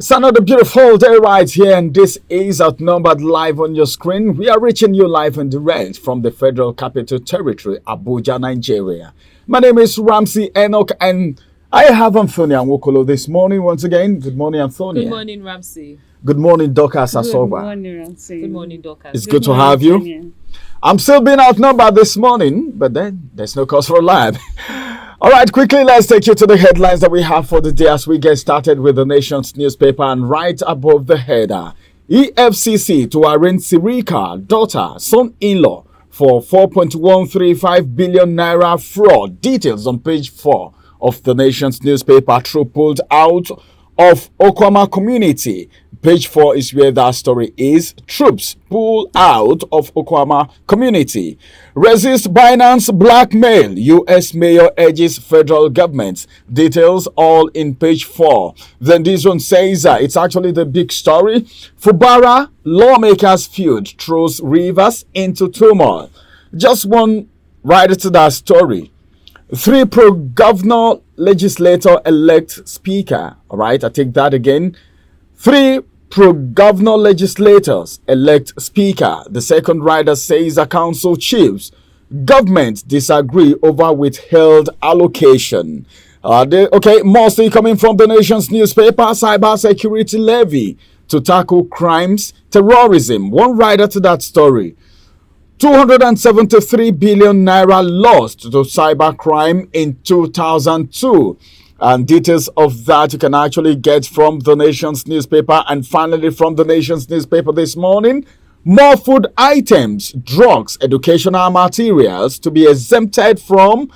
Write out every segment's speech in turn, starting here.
It's another beautiful day right here, and this is Outnumbered live on your screen. We are reaching you live and direct from the Federal Capital Territory, Abuja, Nigeria. My name is Ramsey Enoch, and I have Anthony Nwokolo this morning once again. Good morning, Anthony. Good morning, Ramsey. Good morning, Dorcas Asoba. Good morning, Ramsey. Good morning, Dorcas. It's good to have you. Anthony. I'm still being outnumbered this morning, but then there's no cause for alarm. All right, quickly, let's take you to the headlines that we have for the day as we get started with the nation's newspaper. And right above the header, EFCC to arraign Sirika, daughter, son-in-law for 4.135 billion naira fraud. Details on page 4 of the nation's newspaper. Troop pulled out of Okwama community. Page 4 is where that story is. Troops pull out of Okwama community. Resist Binance blackmail. U.S. mayor urges federal government. Details all in page 4. Then this one says it's actually the big story. Fubara lawmakers feud throws Rivers into turmoil. Just one right to that story. 3 pro-governor legislator elect speaker. All right, I take that again. 3 pro-governor legislators elect speaker. The second rider says the council chiefs. Government disagree over withheld allocation. Mostly coming from the nation's newspaper, cyber security levy to tackle crimes, terrorism. One rider to that story. 273 billion naira lost to cybercrime in 2002. And details of that you can actually get from the nation's newspaper. And finally, from the nation's newspaper this morning, more food items, drugs, educational materials to be exempted from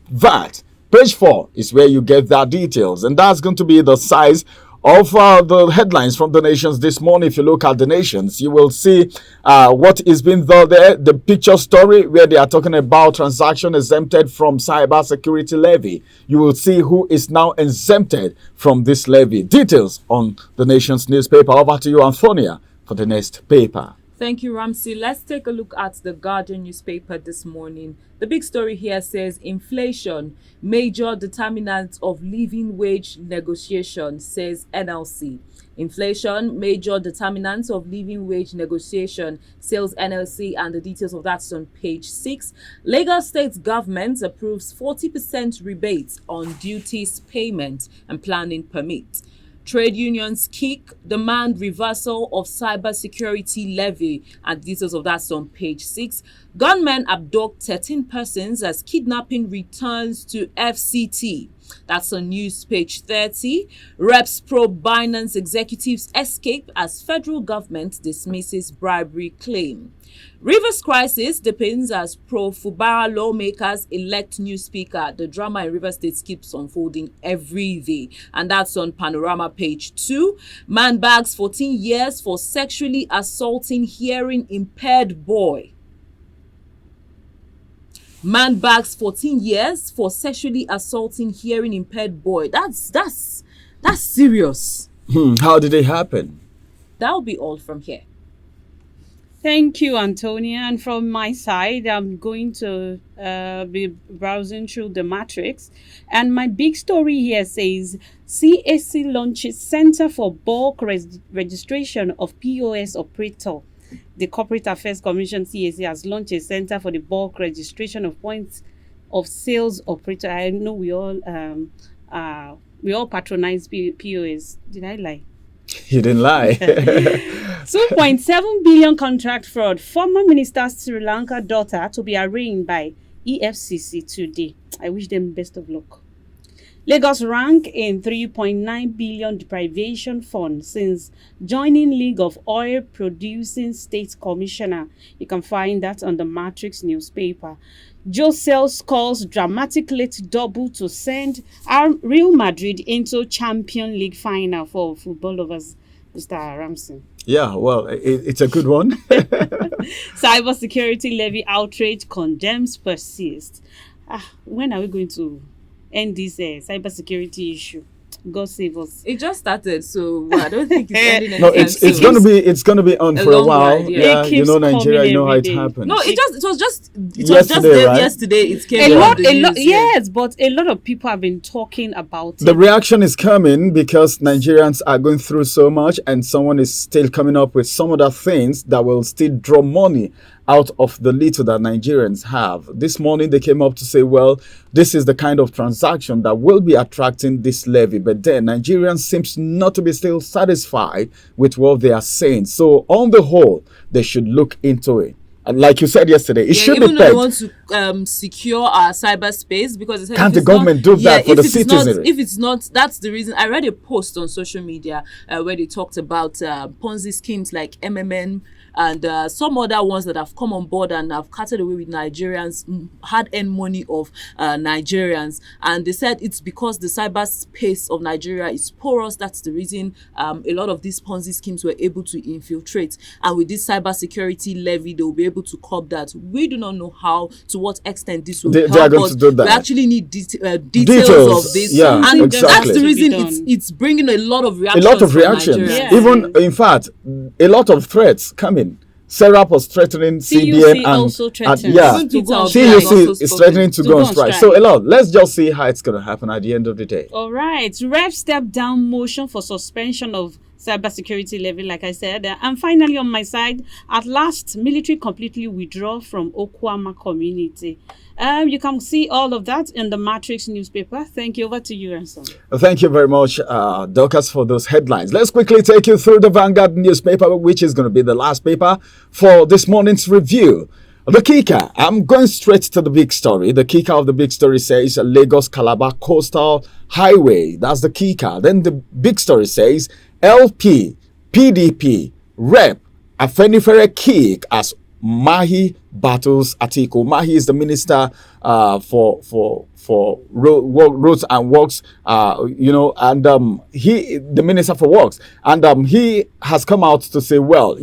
VAT. Page 4 is where you get that details. And that's going to be the size of the headlines from the nations this morning. If you look at the nations, you will see what is being there. The picture story where they are talking about transaction exempted from cyber security levy. You will see who is now exempted from this levy. Details on the nation's newspaper. Over to you, Antonia, for the next paper. Thank you, Ramsey. Let's take a look at the Guardian newspaper this morning. The big story here says inflation, major determinant of living wage negotiation, says NLC. Inflation, major determinant of living wage negotiation, says NLC, and the details of that's on page 6. Lagos State government approves 40% rebate on duties payment and planning permit. Trade unions kick demand reversal of cybersecurity levy, and details of that on page 6. Gunmen abduct 13 persons as kidnapping returns to FCT. That's on news page 30. Reps probe Binance executives escape as federal government dismisses bribery claim. Rivers crisis depends as pro-Fubara lawmakers elect new speaker. The drama in Rivers State keeps unfolding every day. And that's on Panorama page 2. Man bags 14 years for sexually assaulting hearing impaired boy. Man bags 14 years for sexually assaulting hearing impaired boy. That's serious. How did it happen? That'll be all from here. Thank you, Antonia. And from my side, I'm going to be browsing through the matrix. And my big story here says CAC launches Center for Bulk Registration of POS Operator. The Corporate Affairs Commission, CAC, has launched a center for the bulk registration of points of sales operator. I know we all patronize POS. Did I lie? You didn't lie. 2.7 billion contract fraud. Former Minister Sri Lanka daughter to be arraigned by EFCC today. I wish them best of luck. Lagos rank in 3.9 billion deprivation fund since joining League of Oil Producing State Commissioner. You can find that on the Matrix newspaper. Josel calls dramatic late double to send Real Madrid into Champions League final for football lovers, Mr. Ramsey. Yeah, well, it's a good one. Cybersecurity levy outrage condemns persist. When are we going to end this cybersecurity issue? God save us. It just started, so I don't think it's ending No, anytime it's soon. gonna be on A for a long while. ride, yeah. It You keeps know Nigeria, you know how coming it every day. happens. No, it was just Yesterday, there right? yesterday. It came A on lot, the news, yeah. yes, but a lot of people have been talking about The it. reaction is coming because Nigerians are going through so much, and someone is still coming up with some other things that will still draw money out of the little that Nigerians have. This morning they came up to say, well, this is the kind of transaction that will be attracting this levy. But then Nigerians seems not to be still satisfied with what they are saying. So on the whole, they should look into it. And like you said yesterday, it should Even be though they pegged. want to secure our cyberspace, because they said Can't if the it's government not, do that yeah, for the if it's not, citizenry? if it's not, that's the reason. I read a post on social media where they talked about Ponzi schemes like MMM and some other ones that have come on board and have carted away with Nigerians, hard-earned money of Nigerians. And they said it's because the cyberspace of Nigeria is porous. That's the reason a lot of these Ponzi schemes were able to infiltrate. And with this cybersecurity levy, they will be able to curb that. We do not know how, to what extent this will They help are going us. to do that. We actually need details Details, of this. yeah, And exactly. that's the To be reason done. it's bringing a lot of A reactions. lot of from reactions. Nigerians. Yeah. Even, in fact, a lot of threats coming. Serap was threatening CBN and also threatens yeah, Even Peter Obi strike. has also CUC is spoken. threatening to To go on strike. So a lot. Let's just see how it's going to happen at the end of the day. All right, Rep step down motion for suspension of cybersecurity levy, like I said. And finally, on my side, at last, military completely withdraw from Okwama community. You can see all of that in the Matrix newspaper. Thank you. Over to you, Ransom. Thank you very much, Dorcas, for those headlines. Let's quickly take you through the Vanguard newspaper, which is going to be the last paper for this morning's review. The kicker, I'm going straight to the big story. The kicker of the big story says Lagos Calabar Coastal Highway. That's the kicker. Then the big story says LP, PDP, Rep, Afenifere kick as Mahi battles Atiku. Mahi is the minister for roads and works, and he, the minister for works, and he has come out to say, well,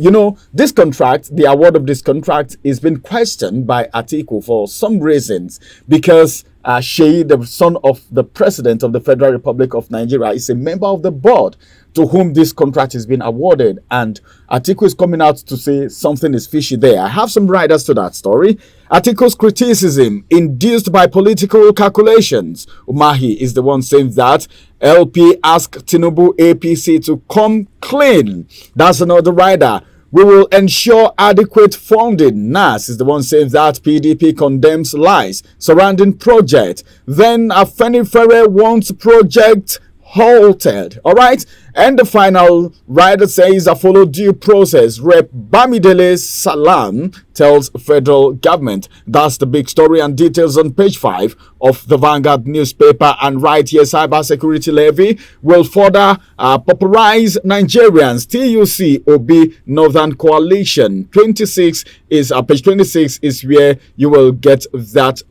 this contract, the award of this contract, is being questioned by Atiku for some reasons, because Sheyi, the son of the president of the Federal Republic of Nigeria, is a member of the board to whom this contract has been awarded, and Atiku is coming out to say something is fishy there. I have some riders to that story. Atiku's criticism induced by political calculations. Umahi is the one saying that. LP asked Tinubu APC to come clean. That's another rider. We will ensure adequate funding. Nas is the one saying that. PDP condemns lies surrounding project. Then Afenifere wants project halted. All right. And the final rider says a follow due process. Rep Bamidele Salam tells federal government. That's the big story and details on page 5 of the Vanguard newspaper. And right here, cybersecurity levy will further pauperize Nigerians. TUC Obi Northern Coalition. 26 is page 26 is where you will get that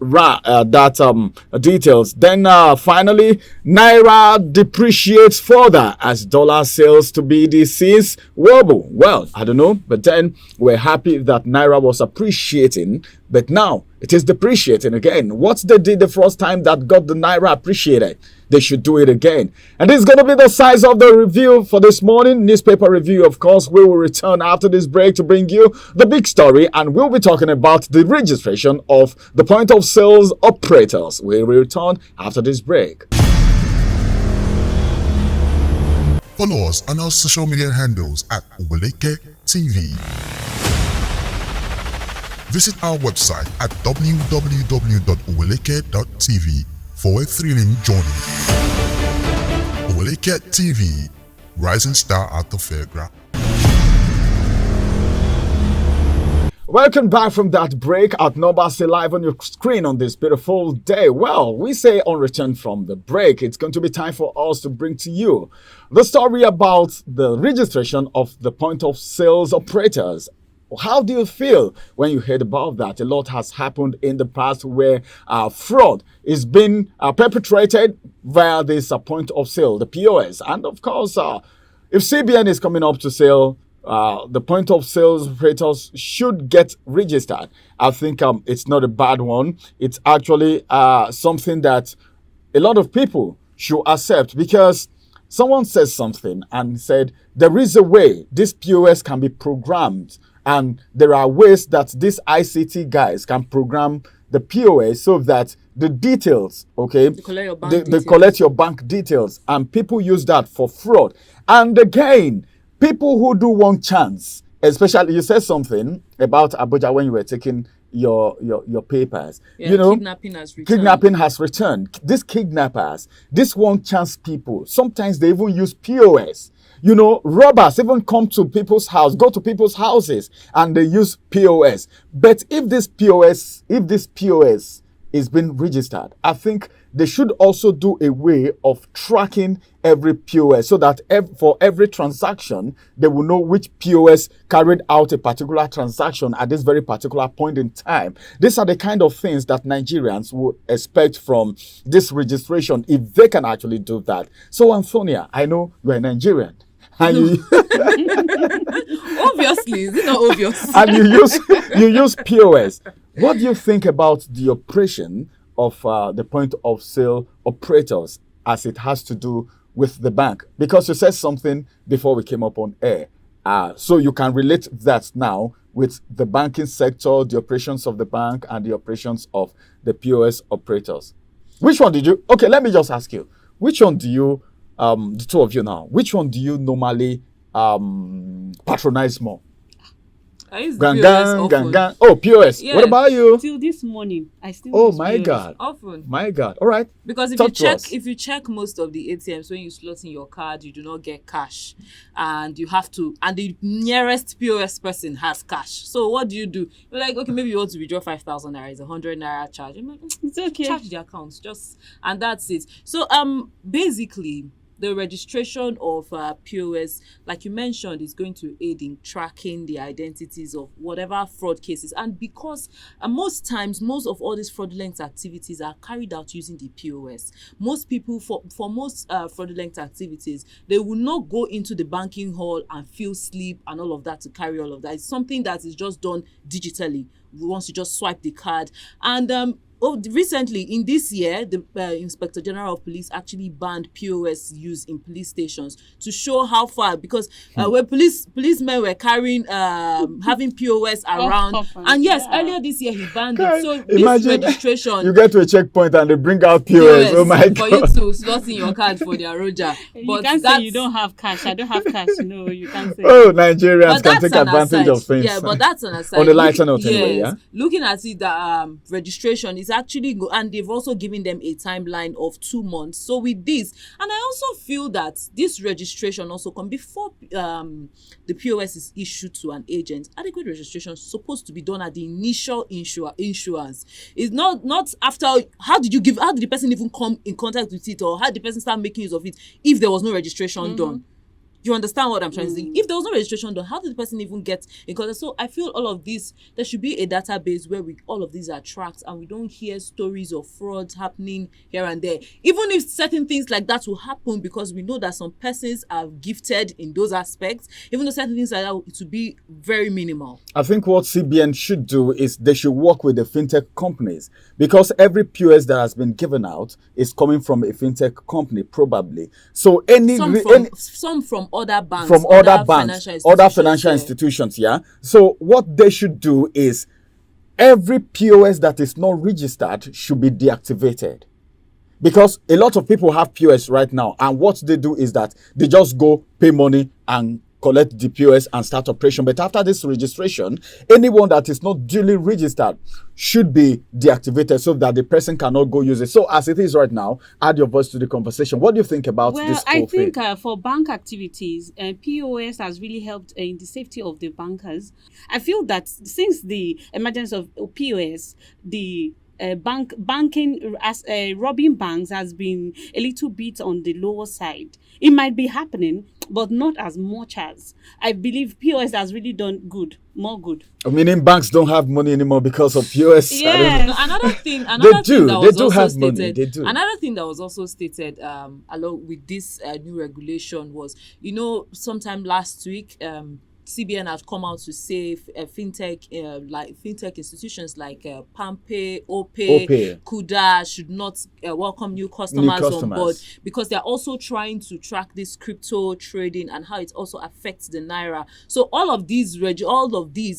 details. Then finally, Naira depreciates further as dollar sales to BDCs wobble. Well, I don't know, but then we're happy that Naira was appreciating, but now it is depreciating again. What they did the first time that got the Naira appreciated, they should do it again. And this is going to be the size of the review for this morning. Newspaper review, of course. We will return after this break to bring you the big story, and we'll be talking about the registration of the point of sales operators. We will return after this break. Follow us on our social media handles at Oweleke TV. Visit our website at www.oweleke.tv for a thrilling journey. Oweleke TV, rising star at the fairground. Welcome back from that break at Nobasi Live on your screen on this beautiful day. Well, we say on return from the break, it's going to be time for us to bring to you the story about the registration of the point of sales operators. How do you feel when you heard about that? A lot has happened in the past where fraud is being perpetrated via this point of sale, the POS. And of course, if CBN is coming up to sell, the point of sales operators should get registered. I think it's not a bad one. It's actually something that a lot of people should accept, because Someone says something and said, there is a way this POS can be programmed, and there are ways that these ICT guys can program the POS so that the details, okay, they collect your bank details, and people use that for fraud. And again, people who do one chance, especially, you said something about Abuja when you were taking your papers. Yeah, you know, kidnapping has returned. These kidnappers, these one chance people, sometimes they even use POS. You know, robbers even come to people's house, go to people's houses, and they use POS. But if this POS is being registered, I think they should also do a way of tracking every POS so that for every transaction, they will know which POS carried out a particular transaction at this very particular point in time. These are the kind of things that Nigerians would expect from this registration if they can actually do that. So, Antonia, I know you're a Nigerian. And you obviously, is it not obvious? And you use POS. What do you think about the operation of the point of sale operators as it has to do with the bank? Because you said something before we came up on air. So you can relate that now with the banking sector, the operations of the bank, and the operations of the POS operators. Which one did you... Okay, let me just ask you. Which one do you... the two of you now, which one do you normally patronize more? I use the POS often. Oh, POS. Yes. What about you? Till this morning, I still Oh use my POS. God. Often. My God. All right. Because if you check most of the ATMs, when you slot in your card, you do not get cash, and you have to. And the nearest POS person has cash. So what do? You're like, okay, maybe you want to withdraw 5,000 naira, it's 100 naira charge. I'm like, It's okay. Charge the accounts, and that's it. So basically, the registration of POS, like you mentioned, is going to aid in tracking the identities of whatever fraud cases. And because most times, most of all these fraudulent activities are carried out using the POS. Most people, for most fraudulent activities, they will not go into the banking hall and fill slip and all of that to carry all of that. It's something that is just done digitally once you just swipe the card. And recently, in this year, the Inspector General of Police actually banned POS use in police stations to show how far, because when policemen were carrying, having POS around, and yes, earlier this year he banned it. So this registration, you get to a checkpoint and they bring out POS. Oh my God! For you to slot in your card for their Roger. You can't say you don't have cash. I don't have cash. No, you can't say. Oh, Nigerians can take advantage of things. Yeah, but that's an aside. On the lighter note, anyway. Yeah. Looking at it, the registration is actually and they've also given them a timeline of 2 months. So with this, and I also feel that this registration also come before the POS is issued to an agent. Adequate registration is supposed to be done at the initial issuance. It's not after. How did the person even come in contact with it, or how did the person start making use of it if there was no registration done? You understand what I'm trying to say? If there was no registration done, how did the person even get in contact? So I feel all of this, there should be a database where all of these are tracked, and we don't hear stories of frauds happening here and there. Even if certain things like that will happen, because we know that some persons are gifted in those aspects, even though certain things like that, it will be very minimal. I think what CBN should do is they should work with the fintech companies, because every POS that has been given out is coming from a fintech company, probably. So some from other banks, other financial institutions, yeah. So what they should do is every POS that is not registered should be deactivated, because a lot of people have POS right now, and what they do is that they just go pay money and collect the POS and start operation. But after this registration, anyone that is not duly registered should be deactivated so that the person cannot go use it. So as it is right now, add your voice to the conversation. What do you think about this whole thing? I think for bank activities, POS has really helped in the safety of the bankers. I feel that since the emergence of POS, the banking as robbing banks has been a little bit on the lower side. It might be happening, but not as much as I believe POS has really done more good. Meaning banks don't have money anymore because of POS. Yeah. Another thing that was also stated along with this new regulation was, sometime last week, CBN has come out to say fintech institutions like Pampe, Ope, Kuda should not welcome new customers on board, because they're also trying to track this crypto trading and how it also affects the naira. So all of these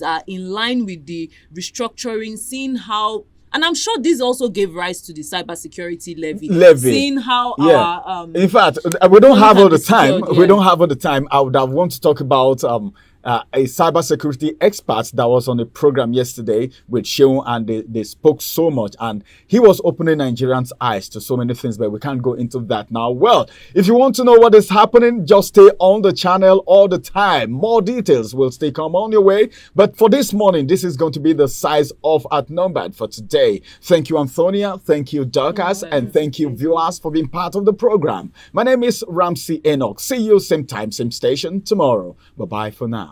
are in line with the restructuring, seeing how. And I'm sure this also gave rise to the cybersecurity levy. Seeing how our in fact, we don't have all the time. We don't have all the time. I would have want to talk about a cybersecurity expert that was on the program yesterday with Sheon, and they spoke so much, and he was opening Nigerians' eyes to so many things, but we can't go into that now. Well, if you want to know what is happening, just stay on the channel all the time. More details will still come on your way. But for this morning, this is going to be the size of Outnumbered for today. Thank you, Antonia. Thank you, Dorcas. And thank you, viewers, for being part of the program. My name is Ramsey Enoch. See you same time, same station tomorrow. Bye-bye for now.